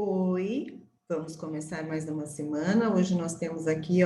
Oi, vamos começar mais uma semana. Hoje nós temos aqui,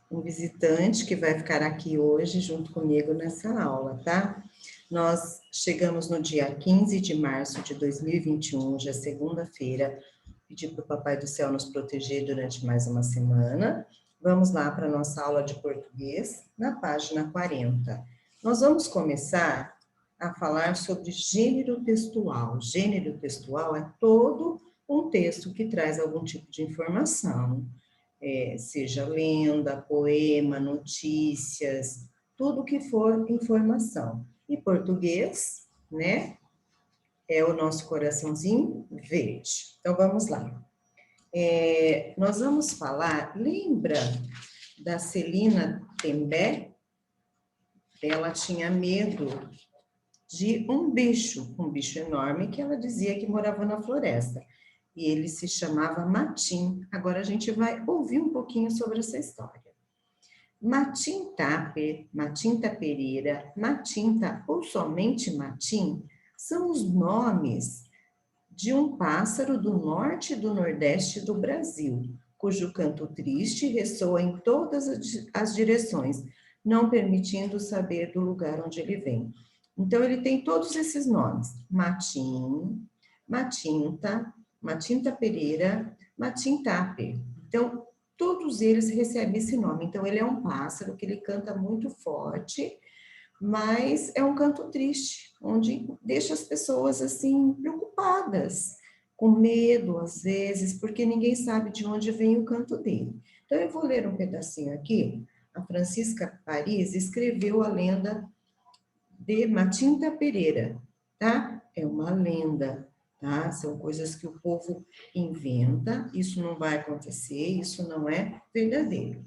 um visitante que vai ficar aqui hoje junto comigo nessa aula, tá? Nós chegamos no dia 15 de março de 2021, já segunda-feira. Pedi para o Papai do Céu nos proteger durante mais uma semana. Vamos lá para a nossa aula de português, na página 40. Nós vamos começar a falar sobre gênero textual. Gênero textual é todo um texto que traz algum tipo de informação, seja lenda, poema, notícias, tudo que for informação. E português, né, é o nosso coraçãozinho verde. Então, vamos lá. Nós vamos falar, lembra da Celina Tembé? Ela tinha medo de um bicho enorme que ela dizia que morava na floresta. E ele se chamava Matim. Agora a gente vai ouvir um pouquinho sobre essa história. Matim Taper, Matim Tapereira, Matinta ou somente Matim são os nomes de um pássaro do norte e do nordeste do Brasil, cujo canto triste ressoa em todas as direções, não permitindo saber do lugar onde ele vem. Então, ele tem todos esses nomes: Matim, Matinta, Matinta Pereira, Matintape. Então, todos eles recebem esse nome. Então, ele é um pássaro que ele canta muito forte, mas é um canto triste, onde deixa as pessoas, assim, preocupadas, com medo, às vezes, porque ninguém sabe de onde vem o canto dele. Então, eu vou ler um pedacinho aqui. A Francisca Paris escreveu a lenda de Matinta Pereira, tá? É uma lenda, tá? São coisas que o povo inventa, isso não vai acontecer, isso não é verdadeiro.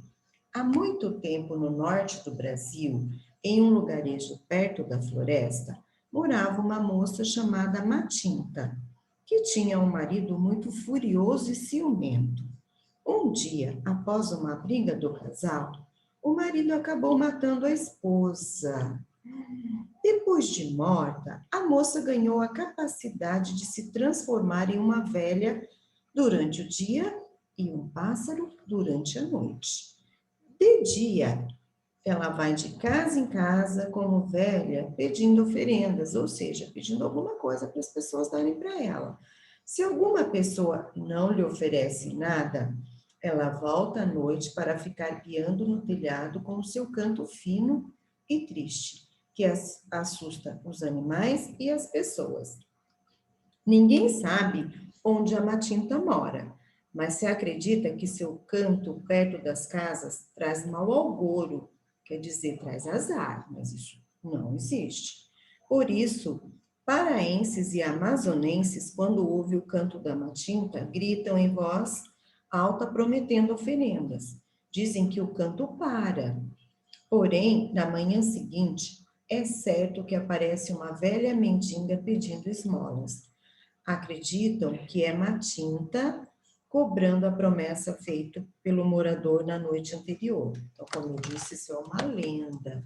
Há muito tempo no norte do Brasil, em um lugarejo perto da floresta, morava uma moça chamada Matinta, que tinha um marido muito furioso e ciumento. Um dia, após uma briga do casal, o marido acabou matando a esposa. Depois de morta, a moça ganhou a capacidade de se transformar em uma velha durante o dia e um pássaro durante a noite. De dia, ela vai de casa em casa como velha, pedindo oferendas, ou seja, pedindo alguma coisa para as pessoas darem para ela. Se alguma pessoa não lhe oferece nada, ela volta à noite para ficar piando no telhado com o seu canto fino e triste, que assusta os animais e as pessoas. Ninguém sabe onde a Matinta mora, mas se acredita que seu canto perto das casas traz mau agouro, quer dizer, traz azar, mas isso não existe. Por isso, paraenses e amazonenses, quando ouvem o canto da Matinta, gritam em voz alta prometendo oferendas. Dizem que o canto para. Porém, na manhã seguinte, é certo que aparece uma velha mendiga pedindo esmolas. Acreditam que é Matinta cobrando a promessa feita pelo morador na noite anterior. Então, como eu disse, isso é uma lenda,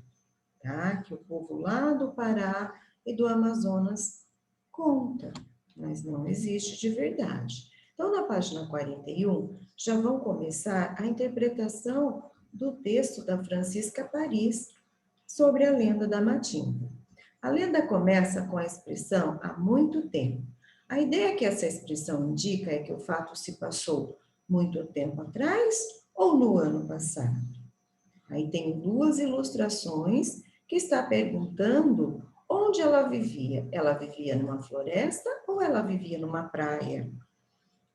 tá? Que o povo lá do Pará e do Amazonas conta, mas não existe de verdade. Então, na página 41, já vão começar a interpretação do texto da Francisca Paris sobre a lenda da Matinta. A lenda começa com a expressão há muito tempo. A ideia que essa expressão indica é que o fato se passou muito tempo atrás ou no ano passado. Aí tem duas ilustrações que está perguntando onde ela vivia. Ela vivia numa floresta ou ela vivia numa praia?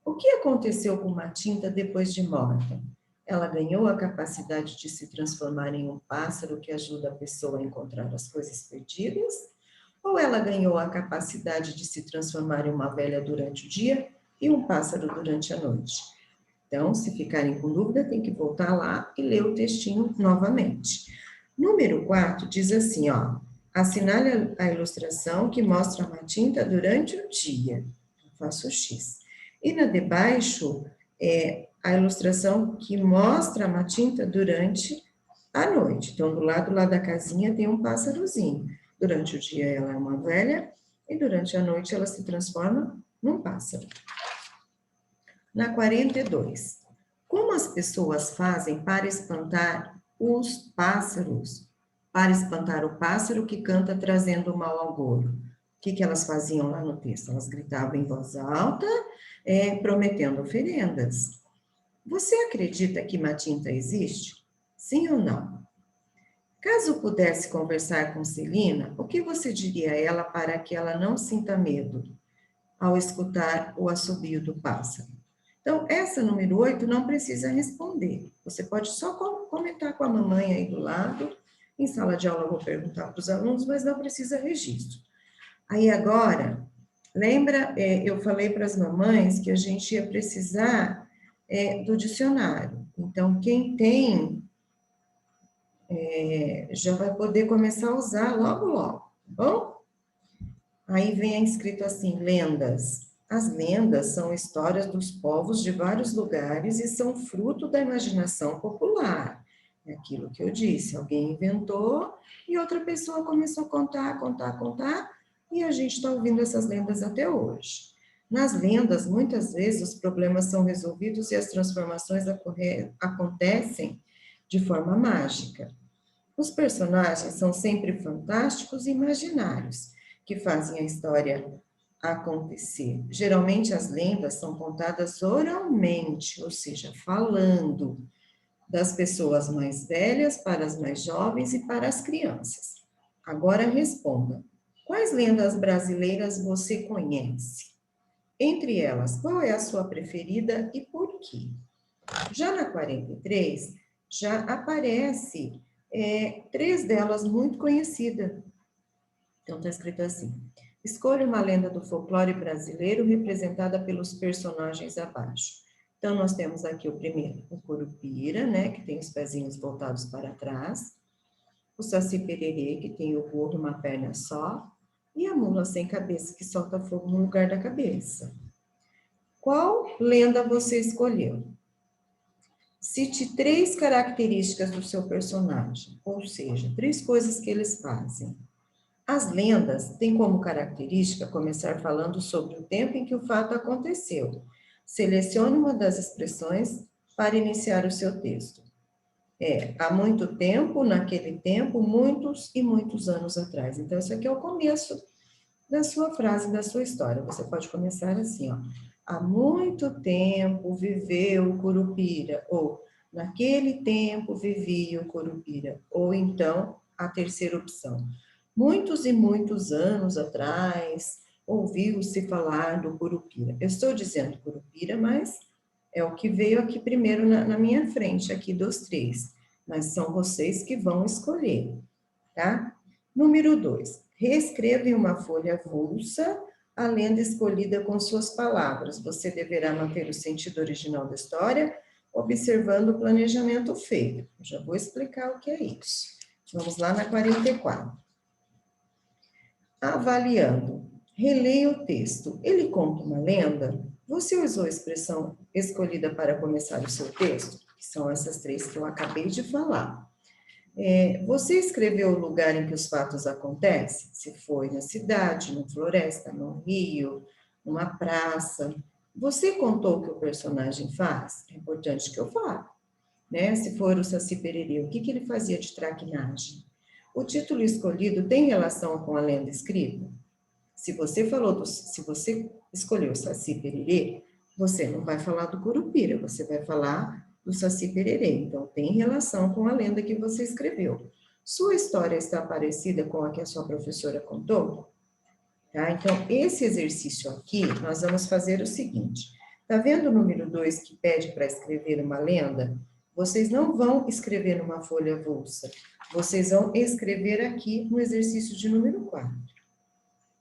O que aconteceu com Matinta depois de morta? Ela ganhou a capacidade de se transformar em um pássaro que ajuda a pessoa a encontrar as coisas perdidas? Ou ela ganhou a capacidade de se transformar em uma velha durante o dia e um pássaro durante a noite? Então, se ficarem com dúvida, tem que voltar lá e ler o textinho novamente. Número 4 diz assim, assinale a ilustração que mostra a Matinta durante o dia. Eu faço X. E na de baixo é a ilustração que mostra a Matinta durante a noite. Então, do lado lá da casinha tem um pássarozinho. Durante o dia ela é uma velha e durante a noite ela se transforma num pássaro. Na 42. Como as pessoas fazem para espantar os pássaros? Para espantar o pássaro que canta trazendo mau agouro. O que elas faziam lá no texto? Elas gritavam em voz alta, prometendo oferendas. Você acredita que Matinta existe? Sim ou não? Caso pudesse conversar com Celina, o que você diria a ela para que ela não sinta medo ao escutar o assobio do pássaro? Então, essa número 8 não precisa responder. Você pode só comentar com a mamãe aí do lado. Em sala de aula eu vou perguntar para os alunos, mas não precisa registro. Aí agora, lembra, eu falei para as mamães que a gente ia precisar do dicionário. Então, quem tem, já vai poder começar a usar logo, logo, tá bom? Aí vem escrito assim, lendas. As lendas são histórias dos povos de vários lugares e são fruto da imaginação popular. É aquilo que eu disse, alguém inventou e outra pessoa começou a contar, e a gente está ouvindo essas lendas até hoje. Nas lendas, muitas vezes, os problemas são resolvidos e as transformações acontecem de forma mágica. Os personagens são sempre fantásticos e imaginários, que fazem a história acontecer. Geralmente as lendas são contadas oralmente, ou seja, falando, das pessoas mais velhas para as mais jovens e para as crianças. Agora responda: quais lendas brasileiras você conhece? Entre elas, qual é a sua preferida e por quê? Já na 43, já aparece 3 delas muito conhecidas. Então, está escrito assim: escolha uma lenda do folclore brasileiro representada pelos personagens abaixo. Então, nós temos aqui o primeiro, o Curupira, né, que tem os pezinhos voltados para trás, o Saci Pererê, que tem o gorro uma perna só, e a mula sem cabeça, que solta fogo no lugar da cabeça. Qual lenda você escolheu? Cite 3 características do seu personagem, ou seja, 3 coisas que eles fazem. As lendas têm como característica começar falando sobre o tempo em que o fato aconteceu. Selecione uma das expressões para iniciar o seu texto. Há muito tempo, naquele tempo, muitos e muitos anos atrás. Então, isso aqui é o começo da sua frase, da sua história. Você pode começar assim, ó. Há muito tempo viveu o Curupira, ou naquele tempo vivia o Curupira, ou então a terceira opção. Muitos e muitos anos atrás, ouviu-se falar do Curupira. Eu estou dizendo Curupira, mas é o que veio aqui primeiro na minha frente, aqui dos 3. Mas são vocês que vão escolher, tá? Número 2. Reescreva em uma folha avulsa a lenda escolhida com suas palavras. Você deverá manter o sentido original da história, observando o planejamento feito. Eu já vou explicar o que é isso. Vamos lá na 44. Avaliando. Releia o texto. Ele conta uma lenda? Você usou a expressão escolhida para começar o seu texto? Que são essas 3 que eu acabei de falar. Você escreveu o lugar em que os fatos acontecem? Se foi na cidade, na floresta, no rio, numa praça. Você contou o que o personagem faz? É importante que eu fale, né? Se for o Saci Pererê, o que ele fazia de traquinagem? O título escolhido tem relação com a lenda escrita? Se você escolheu o Saci Pererê, você não vai falar do Curupira, você vai falar do Saci Pererê. Então, tem relação com a lenda que você escreveu. Sua história está parecida com a que a sua professora contou? Tá? Então, esse exercício aqui, nós vamos fazer o seguinte. Tá vendo o número 2 que pede para escrever uma lenda? Vocês não vão escrever numa folha avulsa. Vocês vão escrever aqui no exercício de número 4.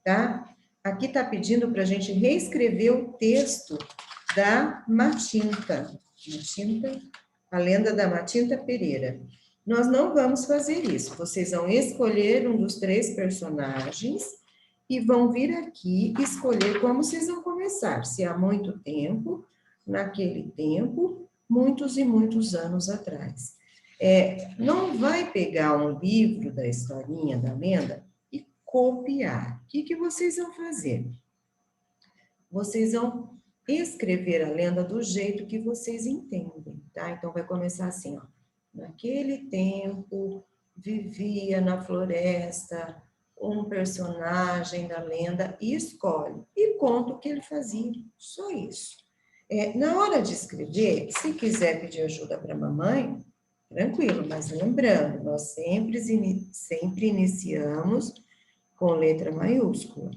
Tá? Aqui está pedindo para a gente reescrever o texto da Matinta. A lenda da Matinta Pereira. Nós não vamos fazer isso. Vocês vão escolher um dos 3 personagens e vão vir aqui escolher como vocês vão começar. Se há muito tempo, naquele tempo, muitos e muitos anos atrás. Não vai pegar um livro da historinha, da lenda, copiar. O que vocês vão fazer? Vocês vão escrever a lenda do jeito que vocês entendem, tá? Então, vai começar assim, ó. Naquele tempo, vivia na floresta um personagem da lenda e escolhe. E conta o que ele fazia, só isso. Na hora de escrever, se quiser pedir ajuda para a mamãe, tranquilo, mas lembrando, nós sempre iniciamos com letra maiúscula.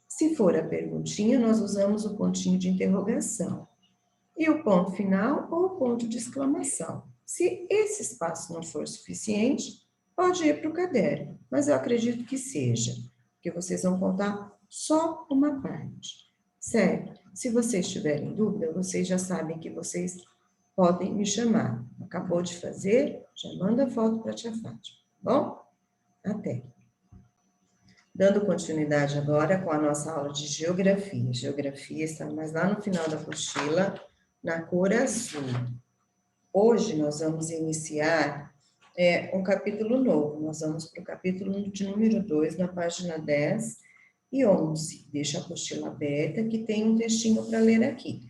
Se for a perguntinha, nós usamos o pontinho de interrogação. E o ponto final ou o ponto de exclamação. Se esse espaço não for suficiente, pode ir para o caderno, mas eu acredito que seja, porque vocês vão contar só uma parte, certo? Se vocês tiverem dúvida, vocês já sabem que vocês podem me chamar. Acabou de fazer? Já manda foto para a tia Fátima, bom? Até! Dando continuidade agora com a nossa aula de geografia. Geografia está mais lá no final da apostila, na cor azul. Hoje nós vamos iniciar um capítulo novo. Nós vamos para o capítulo de número 2, na página 10 e 11. Deixa a apostila aberta que tem um textinho para ler aqui.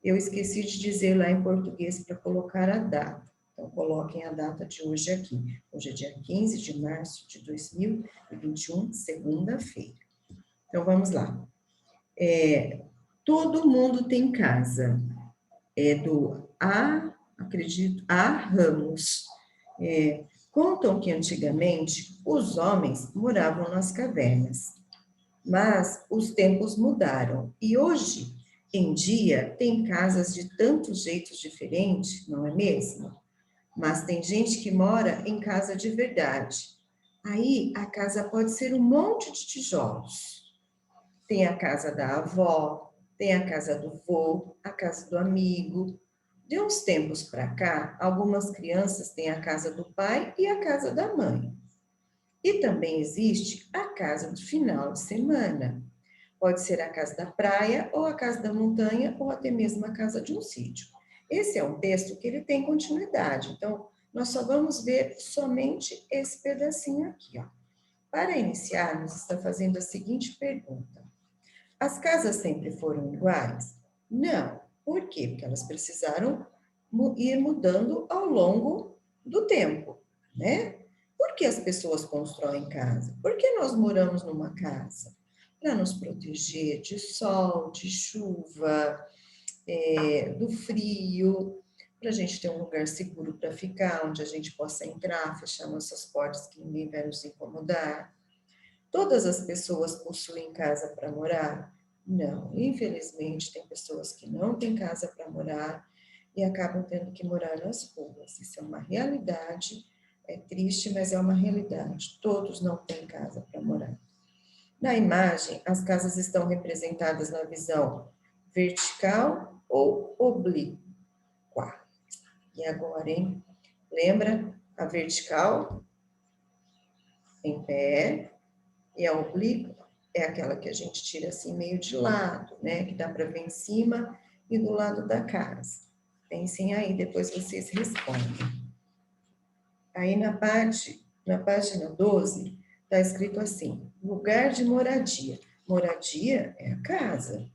Eu esqueci de dizer lá em português para colocar a data. Então, coloquem a data de hoje aqui. Hoje é dia 15 de março de 2021, segunda-feira. Então, vamos lá. Todo mundo tem casa. É do acredito, A. Ramos. Contam que antigamente os homens moravam nas cavernas, mas os tempos mudaram e hoje em dia tem casas de tantos jeitos diferentes, não é mesmo? Mas tem gente que mora em casa de verdade. Aí a casa pode ser um monte de tijolos. Tem a casa da avó, tem a casa do vô, a casa do amigo. De uns tempos para cá, algumas crianças têm a casa do pai e a casa da mãe. E também existe a casa do final de semana. Pode ser a casa da praia, ou a casa da montanha, ou até mesmo a casa de um sítio. Esse é um texto que ele tem continuidade, então nós só vamos ver somente esse pedacinho aqui, ó. Para iniciarmos, está fazendo a seguinte pergunta: as casas sempre foram iguais? Não. Por quê? Porque elas precisaram ir mudando ao longo do tempo, né? Por que as pessoas constroem casa? Por que nós moramos numa casa? Para nos proteger de sol, de chuva, do frio, para a gente ter um lugar seguro para ficar, onde a gente possa entrar, fechar nossas portas, que ninguém vai nos incomodar. Todas as pessoas possuem casa para morar? Não, infelizmente tem pessoas que não têm casa para morar e acabam tendo que morar nas ruas. Isso é uma realidade, é triste, mas é uma realidade. Todos não têm casa para morar. Na imagem, as casas estão representadas na visão vertical ou oblíqua. E agora, hein? Lembra? A vertical em pé e a oblíqua é aquela que a gente tira assim meio de lado, né? Que dá para ver em cima e do lado da casa. Pensem aí, depois vocês respondem. Aí na página 12, está escrito assim: lugar de moradia. Moradia é a casa.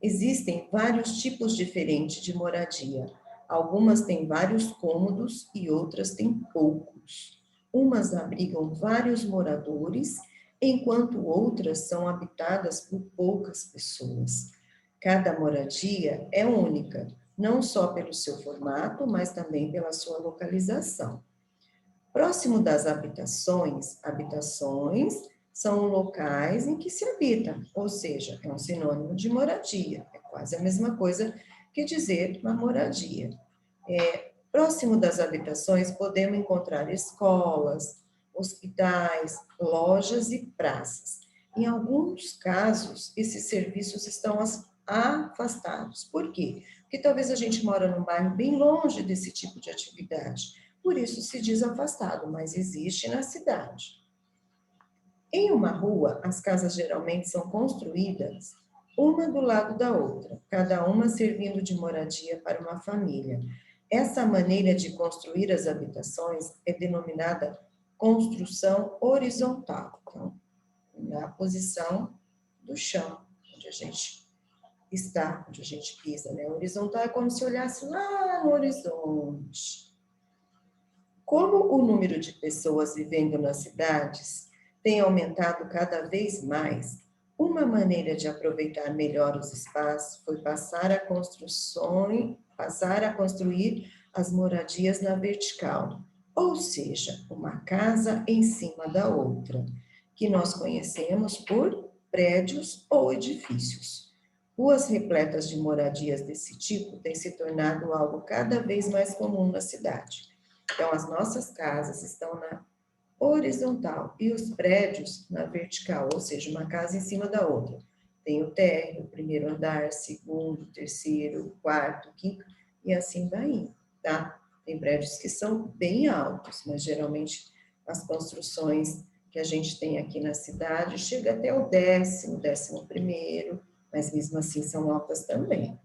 Existem vários tipos diferentes de moradia. Algumas têm vários cômodos e outras têm poucos. Umas abrigam vários moradores, enquanto outras são habitadas por poucas pessoas. Cada moradia é única, não só pelo seu formato, mas também pela sua localização. Próximo das habitações são locais em que se habita, ou seja, é um sinônimo de moradia, é quase a mesma coisa que dizer uma moradia. Próximo das habitações podemos encontrar escolas, hospitais, lojas e praças. Em alguns casos, esses serviços estão afastados. Por quê? Porque talvez a gente mora num bairro bem longe desse tipo de atividade. Por isso se diz afastado, mas existe na cidade. Em uma rua, as casas geralmente são construídas uma do lado da outra, cada uma servindo de moradia para uma família. Essa maneira de construir as habitações é denominada construção horizontal, então, na posição do chão, onde a gente está onde a gente pisa, né? Horizontal é como se olhasse lá no horizonte. Como o número de pessoas vivendo nas cidades tem aumentado cada vez mais, uma maneira de aproveitar melhor os espaços foi passar a construir as moradias na vertical, ou seja, uma casa em cima da outra, que nós conhecemos por prédios ou edifícios. Ruas repletas de moradias desse tipo têm se tornado algo cada vez mais comum na cidade. Então, as nossas casas estão na horizontal e os prédios na vertical, ou seja, uma casa em cima da outra. Tem o térreo, o primeiro andar, segundo, terceiro, quarto, quinto, e assim vai indo, tá? Tem prédios que são bem altos, mas geralmente as construções que a gente tem aqui na cidade chega até o 11º, mas mesmo assim são altas também.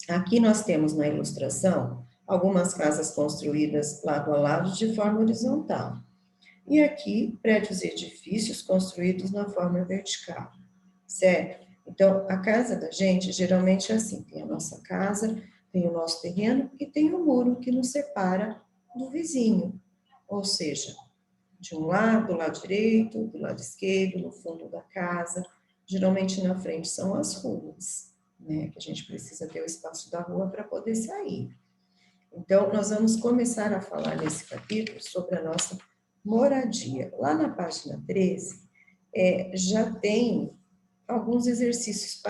Aqui nós temos na ilustração algumas casas construídas lado a lado de forma horizontal. E aqui, prédios e edifícios construídos na forma vertical, certo? Então, a casa da gente geralmente é assim, tem a nossa casa, tem o nosso terreno e tem o muro que nos separa do vizinho. Ou seja, de um lado, do lado direito, do lado esquerdo, no fundo da casa. Geralmente na frente são as ruas, né? Que a gente precisa ter o espaço da rua para poder sair. Então, nós vamos começar a falar nesse capítulo sobre a nossa moradia. Lá na página 13, já tem alguns exercícios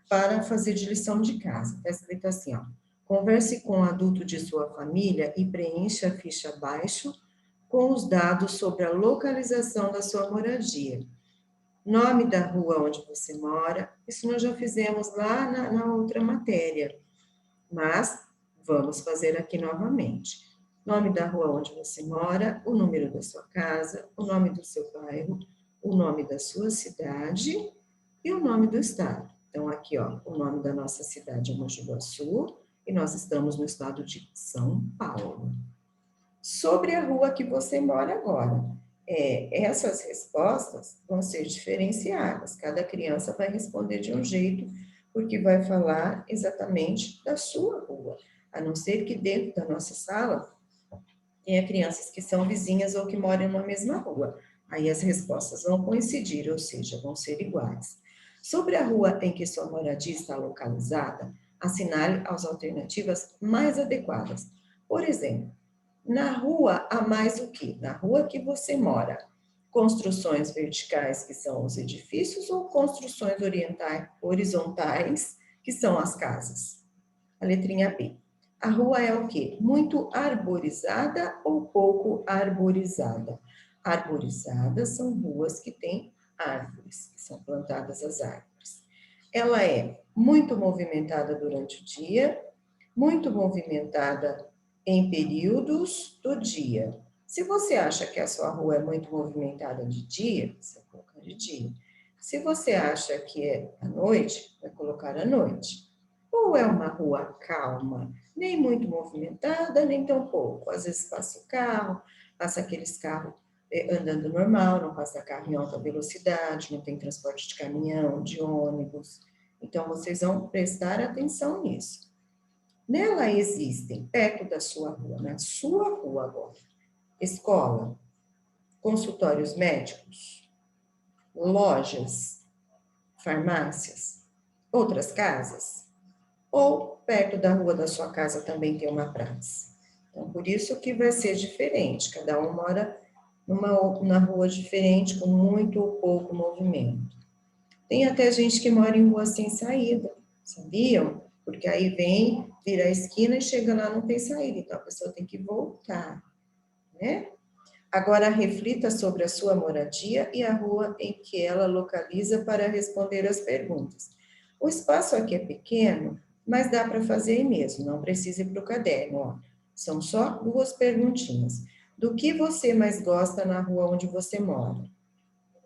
para fazer de lição de casa. Está escrito assim, ó. Converse com o adulto de sua família e preencha a ficha abaixo com os dados sobre a localização da sua moradia. Nome da rua onde você mora, isso nós já fizemos lá na outra matéria, mas vamos fazer aqui novamente. Nome da rua onde você mora, o número da sua casa, o nome do seu bairro, o nome da sua cidade e o nome do estado. Então, aqui, ó, o nome da nossa cidade é Mogi Guaçu e nós estamos no estado de São Paulo. Sobre a rua que você mora agora, essas respostas vão ser diferenciadas. Cada criança vai responder de um jeito, porque vai falar exatamente da sua rua. A não ser que dentro da nossa sala tenha crianças que são vizinhas ou que moram na mesma rua. Aí as respostas vão coincidir, ou seja, vão ser iguais. Sobre a rua em que sua moradia está localizada, assinale as alternativas mais adequadas. Por exemplo, na rua há mais o quê? Na rua que você mora. Construções verticais, que são os edifícios, ou construções horizontais, que são as casas? A letrinha B. A rua é o quê? Muito arborizada ou pouco arborizada? Arborizadas são ruas que têm árvores, que são plantadas as árvores. Ela é muito movimentada durante o dia, muito movimentada em períodos do dia. Se você acha que a sua rua é muito movimentada de dia, você vai colocar de dia. Se você acha que é à noite, vai colocar à noite. Ou é uma rua calma, nem muito movimentada, nem tão pouco. Às vezes passa o carro, passa aqueles carros andando normal, não passa carro em alta velocidade, não tem transporte de caminhão, de ônibus. Então, vocês vão prestar atenção nisso. Nela existem, perto da sua rua, na sua rua agora, escola, consultórios médicos, lojas, farmácias, outras casas, ou perto da rua da sua casa também tem uma praça. Então, por isso que vai ser diferente, cada um mora na rua diferente, com muito ou pouco movimento. Tem até gente que mora em rua sem saída, sabiam? Porque aí vem, vira a esquina e chega lá, não tem saída, então a pessoa tem que voltar, né? Agora, reflita sobre a sua moradia e a rua em que ela localiza para responder as perguntas. O espaço aqui é pequeno, mas dá para fazer aí mesmo, não precisa ir para o caderno, ó. São só 2 perguntinhas. Do que você mais gosta na rua onde você mora?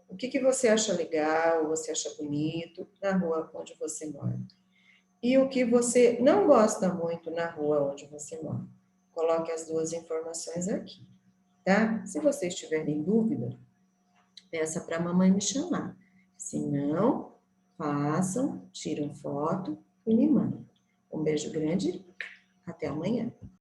O que você acha legal, você acha bonito na rua onde você mora? E o que você não gosta muito na rua onde você mora? Coloque as 2 informações aqui, tá? Se vocês tiverem dúvida, peça para a mamãe me chamar. Se não, Façam, tiram foto e me mandem. Um beijo grande, até amanhã.